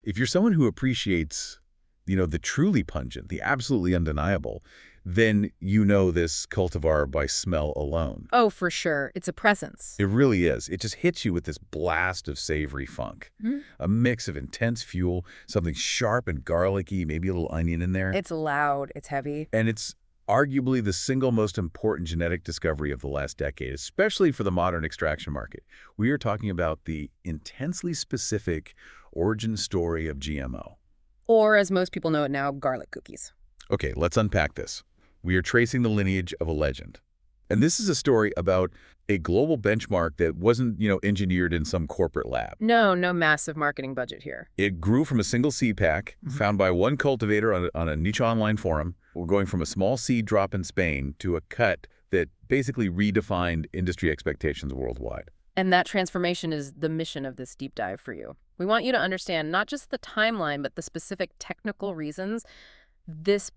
if you're someone who appreciates, the truly pungent, the absolutely undeniable, then you know this cultivar by smell alone. Oh, for sure. It's a presence. It really is. It just hits you with this blast of savory funk. A mix of intense fuel, something sharp and garlicky, maybe a little onion in there. It's loud. It's heavy. And it's arguably the single most important genetic discovery of the last decade, especially for the modern extraction market. We are talking about the intensely specific origin story of GMO. Or, as most people know it now, garlic cookies. Okay, let's unpack this. We are tracing the lineage of a legend. And this is a story about a global benchmark that wasn't, engineered in some corporate lab. No massive marketing budget here. It grew from a single seed pack found by one cultivator on a niche online forum. We're going from a small seed drop in Spain to a cut that basically redefined industry expectations worldwide. And that transformation is the mission of this deep dive for you. We want you to understand not just the timeline, but the specific technical reasons this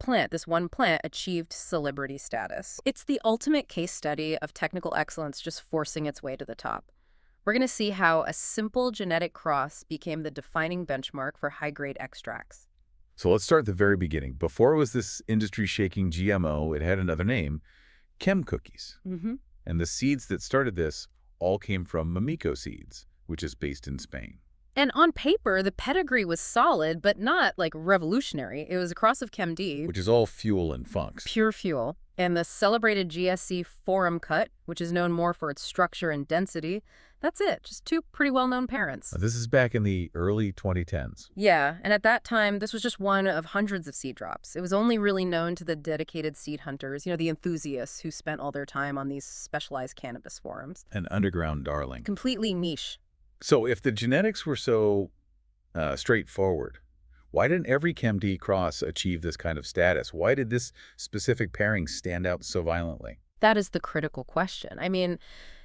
one plant, achieved celebrity status. It's the ultimate case study of technical excellence just forcing its way to the top. We're going to see how a simple genetic cross became the defining benchmark for high-grade extracts. So let's start at the very beginning. Before it was this industry-shaking GMO, it had another name, Chem Cookies. And the seeds that started this all came from Mamiko Seeds, which is based in Spain. And on paper, the pedigree was solid, but not, revolutionary. It was a cross of Chem D. Which is all fuel and funks. Pure fuel. And the celebrated GSC Forum cut, which is known more for its structure and density. That's it. Just two pretty well-known parents. This is back in the early 2010s. Yeah, and at that time, this was just one of hundreds of seed drops. It was only really known to the dedicated seed hunters, the enthusiasts who spent all their time on these specialized cannabis forums. An underground darling. Completely niche. So if the genetics were so straightforward, why didn't every ChemD cross achieve this kind of status? Why did this specific pairing stand out so violently? That is the critical question. I mean,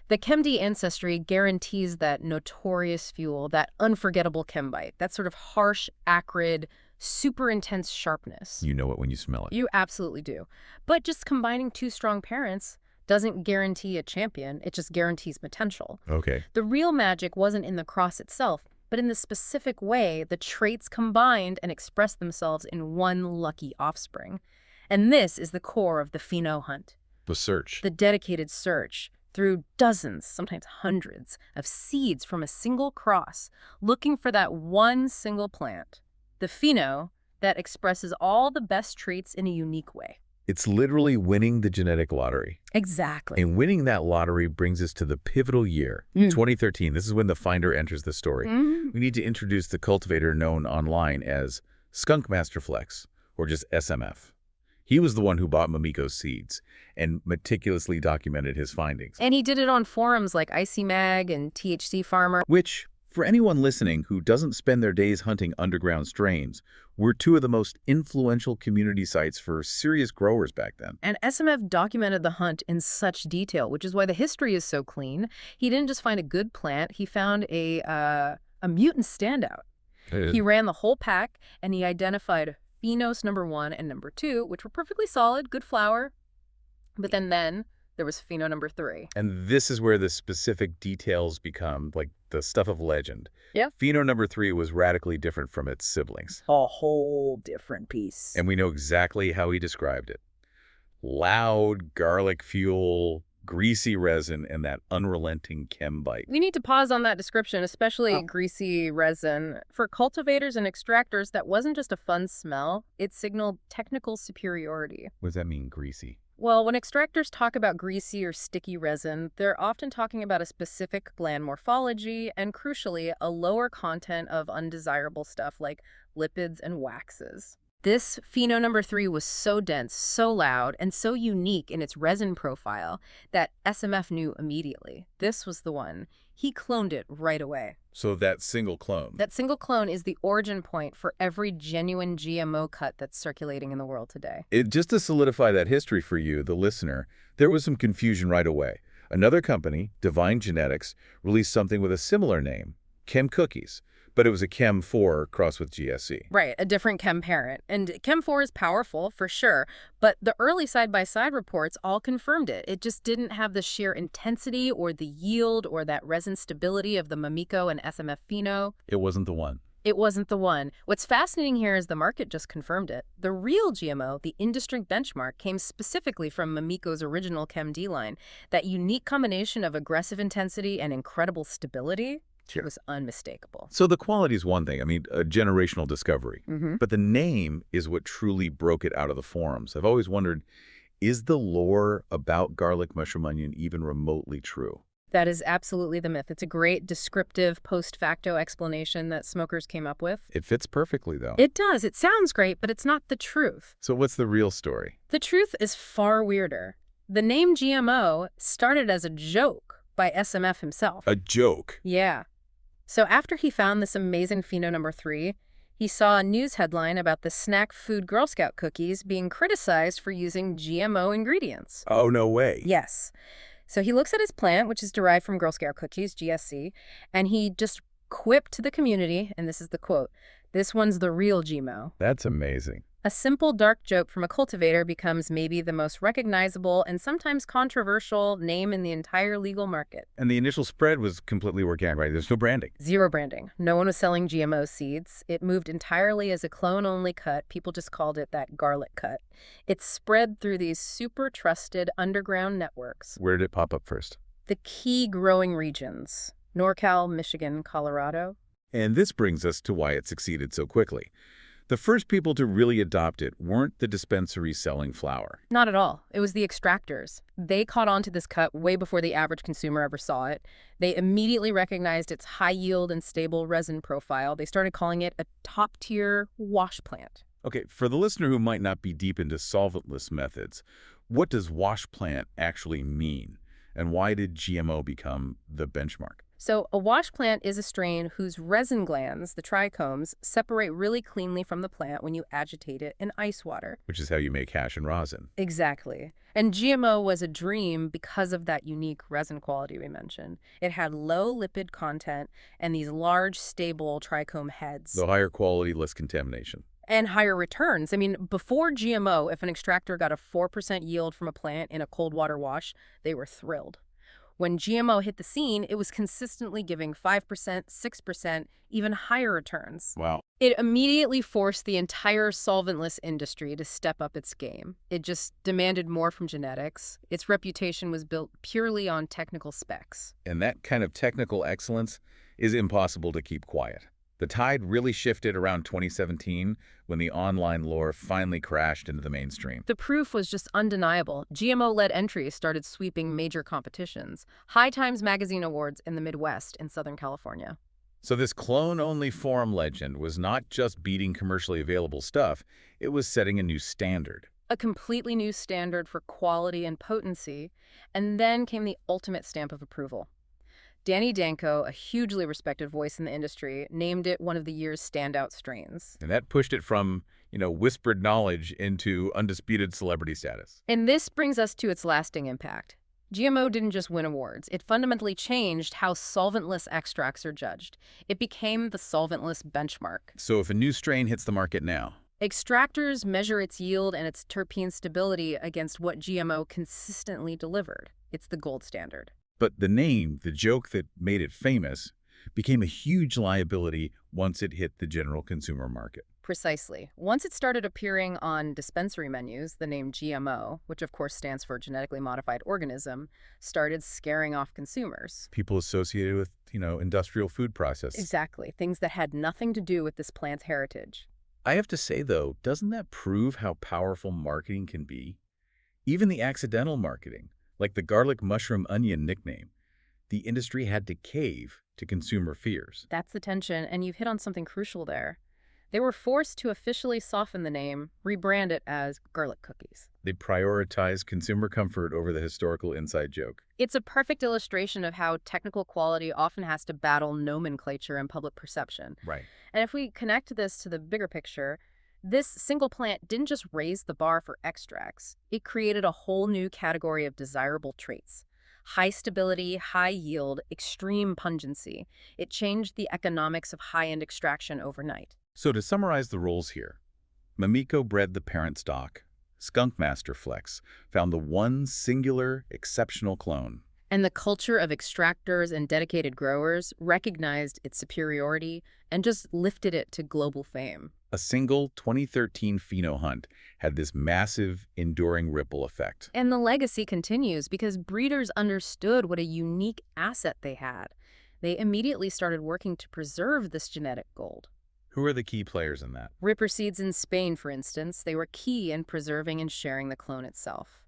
the ChemD ancestry guarantees that notorious fuel, that unforgettable chem bite, that sort of harsh, acrid, super intense sharpness. You know it when you smell it. You absolutely do. But just combining two strong parents doesn't guarantee a champion, it just guarantees potential. Okay. The real magic wasn't in the cross itself, but in the specific way the traits combined and expressed themselves in one lucky offspring. And this is the core of the pheno hunt. The search. The dedicated search through dozens, sometimes hundreds, of seeds from a single cross, looking for that one single plant, the pheno, that expresses all the best traits in a unique way. It's literally winning the genetic lottery. Exactly. And winning that lottery brings us to the pivotal year, 2013. This is when the finder enters the story. We need to introduce the cultivator known online as Skunkmasterflex, or just SMF. He was the one who bought Mamiko Seeds and meticulously documented his findings. And he did it on forums like ICmag and THC Farmer. Which, for anyone listening who doesn't spend their days hunting underground strains, were two of the most influential community sites for serious growers back then. And SMF documented the hunt in such detail, which is why the history is so clean. He didn't just find a good plant, he found a mutant standout. He ran the whole pack, and he identified phenos number 1 and number 2, which were perfectly solid, good flower. But then there was pheno number 3. And this is where the specific details become like the stuff of legend. Yep. Pheno number 3 was radically different from its siblings. A whole different piece. And we know exactly how he described it. Loud, garlic fuel, greasy resin, and that unrelenting chem bite. We need to pause on that description, especially greasy resin. For cultivators and extractors, that wasn't just a fun smell. It signaled technical superiority. What does that mean, greasy? Well, when extractors talk about greasy or sticky resin, they're often talking about a specific gland morphology and, crucially, a lower content of undesirable stuff like lipids and waxes. This pheno number 3 was so dense, so loud, and so unique in its resin profile that SMF knew immediately. This was the one. He cloned it right away. So that single clone. That single clone is the origin point for every genuine GMO cut that's circulating in the world today. Just to solidify that history for you, the listener, there was some confusion right away. Another company, Divine Genetics, released something with a similar name, Chem Cookies. But it was a Chem 4 crossed with GSC. Right, a different Chem parent. And Chem 4 is powerful, for sure, but the early side-by-side reports all confirmed it. It just didn't have the sheer intensity or the yield or that resin stability of the Mamiko and SMF pheno. It wasn't the one. It wasn't the one. What's fascinating here is the market just confirmed it. The real GMO, the industry benchmark, came specifically from Mamiko's original Chem D line. That unique combination of aggressive intensity and incredible stability was unmistakable. So the quality is one thing. I mean, a generational discovery. But the name is what truly broke it out of the forums. I've always wondered, is the lore about garlic mushroom onion even remotely true? That is absolutely the myth. It's a great descriptive post facto explanation that smokers came up with. It fits perfectly, though. It does. It sounds great, but it's not the truth. So what's the real story? The truth is far weirder. The name GMO started as a joke by SMF himself. A joke? Yeah. So after he found this amazing pheno number 3, he saw a news headline about the snack food Girl Scout cookies being criticized for using GMO ingredients. Oh, no way. Yes. So he looks at his plant, which is derived from Girl Scout cookies, GSC, and he just quipped to the community, and this is the quote, "This one's the real GMO." That's amazing. A simple, dark joke from a cultivator becomes maybe the most recognizable and sometimes controversial name in the entire legal market. And the initial spread was completely organic, right? There's no branding. Zero branding. No one was selling GMO seeds. It moved entirely as a clone-only cut. People just called it that garlic cut. It spread through these super trusted underground networks. Where did it pop up first? The key growing regions: NorCal, Michigan, Colorado. And this brings us to why it succeeded so quickly. The first people to really adopt it weren't the dispensaries selling flour. Not at all. It was the extractors. They caught on to this cut way before the average consumer ever saw it. They immediately recognized its high yield and stable resin profile. They started calling it a top-tier wash plant. Okay, for the listener who might not be deep into solventless methods, what does wash plant actually mean? And why did GMO become the benchmark? So a wash plant is a strain whose resin glands, the trichomes, separate really cleanly from the plant when you agitate it in ice water. Which is how you make hash and rosin. Exactly. And GMO was a dream because of that unique resin quality we mentioned. It had low lipid content and these large, stable trichome heads. The higher quality, less contamination. And higher returns. I mean, before GMO, if an extractor got a 4% yield from a plant in a cold water wash, they were thrilled. When GMO hit the scene, it was consistently giving 5%, 6%, even higher returns. Wow. It immediately forced the entire solventless industry to step up its game. It just demanded more from genetics. Its reputation was built purely on technical specs. And that kind of technical excellence is impossible to keep quiet. The tide really shifted around 2017 when the online lore finally crashed into the mainstream. The proof was just undeniable. GMO-led entries started sweeping major competitions. High Times Magazine awards in the Midwest and Southern California. So this clone-only forum legend was not just beating commercially available stuff, it was setting a new standard. A completely new standard for quality and potency. And then came the ultimate stamp of approval. Danny Danko, a hugely respected voice in the industry, named it one of the year's standout strains. And that pushed it from, whispered knowledge into undisputed celebrity status. And this brings us to its lasting impact. GMO didn't just win awards. It fundamentally changed how solventless extracts are judged. It became the solventless benchmark. So if a new strain hits the market now, extractors measure its yield and its terpene stability against what GMO consistently delivered. It's the gold standard. But the name, the joke that made it famous, became a huge liability once it hit the general consumer market. Precisely. Once it started appearing on dispensary menus, the name GMO, which of course stands for genetically modified organism, started scaring off consumers. People associated with, industrial food processes. Exactly. Things that had nothing to do with this plant's heritage. I have to say, though, doesn't that prove how powerful marketing can be? Even the accidental marketing, like the garlic mushroom onion nickname, the industry had to cave to consumer fears. That's the tension, and you've hit on something crucial there. They were forced to officially soften the name, rebrand it as garlic cookies. They prioritized consumer comfort over the historical inside joke. It's a perfect illustration of how technical quality often has to battle nomenclature and public perception. Right. And if we connect this to the bigger picture, this single plant didn't just raise the bar for extracts. It created a whole new category of desirable traits. High stability, high yield, extreme pungency. It changed the economics of high-end extraction overnight. So to summarize the roles here, Mamiko bred the parent stock. Skunkmasterflex found the one singular, exceptional clone. And the culture of extractors and dedicated growers recognized its superiority and just lifted it to global fame. A single 2013 pheno hunt had this massive, enduring ripple effect. And the legacy continues because breeders understood what a unique asset they had. They immediately started working to preserve this genetic gold. Who are the key players in that? Ripper Seeds in Spain, for instance, they were key in preserving and sharing the clone itself.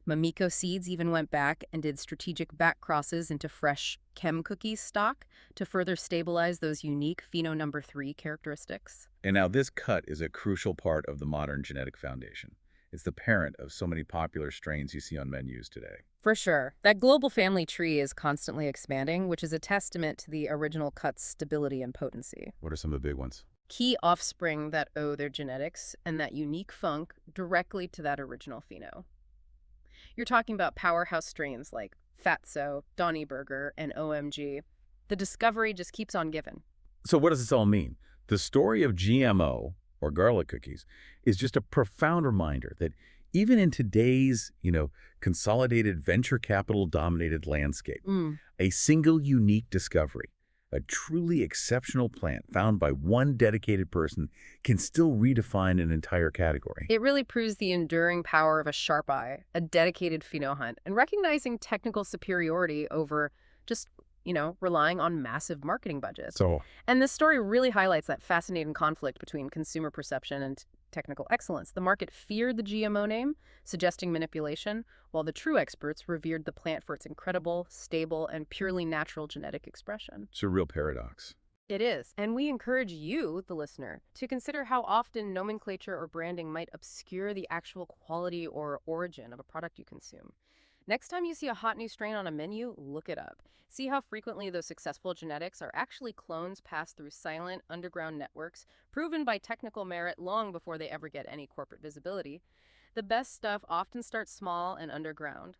Mamiko Seeds even went back and did strategic back crosses into fresh Chem Cookies stock to further stabilize those unique pheno number 3 characteristics. And now this cut is a crucial part of the modern genetic foundation. It's the parent of so many popular strains you see on menus today. For sure. That global family tree is constantly expanding, which is a testament to the original cut's stability and potency. What are some of the big ones? Key offspring that owe their genetics and that unique funk directly to that original pheno. You're talking about powerhouse strains like Fatso, Donny Burger, and OMG. The discovery just keeps on giving. So what does this all mean? The story of GMO, or garlic cookies, is just a profound reminder that even in today's, consolidated venture capital-dominated landscape, a single unique discovery, a truly exceptional plant found by one dedicated person, can still redefine an entire category. It really proves the enduring power of a sharp eye, a dedicated pheno hunt, and recognizing technical superiority over just, relying on massive marketing budgets. And this story really highlights that fascinating conflict between consumer perception and technical excellence. The market feared the GMO name, suggesting manipulation, while the true experts revered the plant for its incredible, stable, and purely natural genetic expression. It's a real paradox. It is, and we encourage you, the listener, to consider how often nomenclature or branding might obscure the actual quality or origin of a product you consume. Next time you see a hot new strain on a menu, look it up. See how frequently those successful genetics are actually clones passed through silent, underground networks, proven by technical merit long before they ever get any corporate visibility. The best stuff often starts small and underground,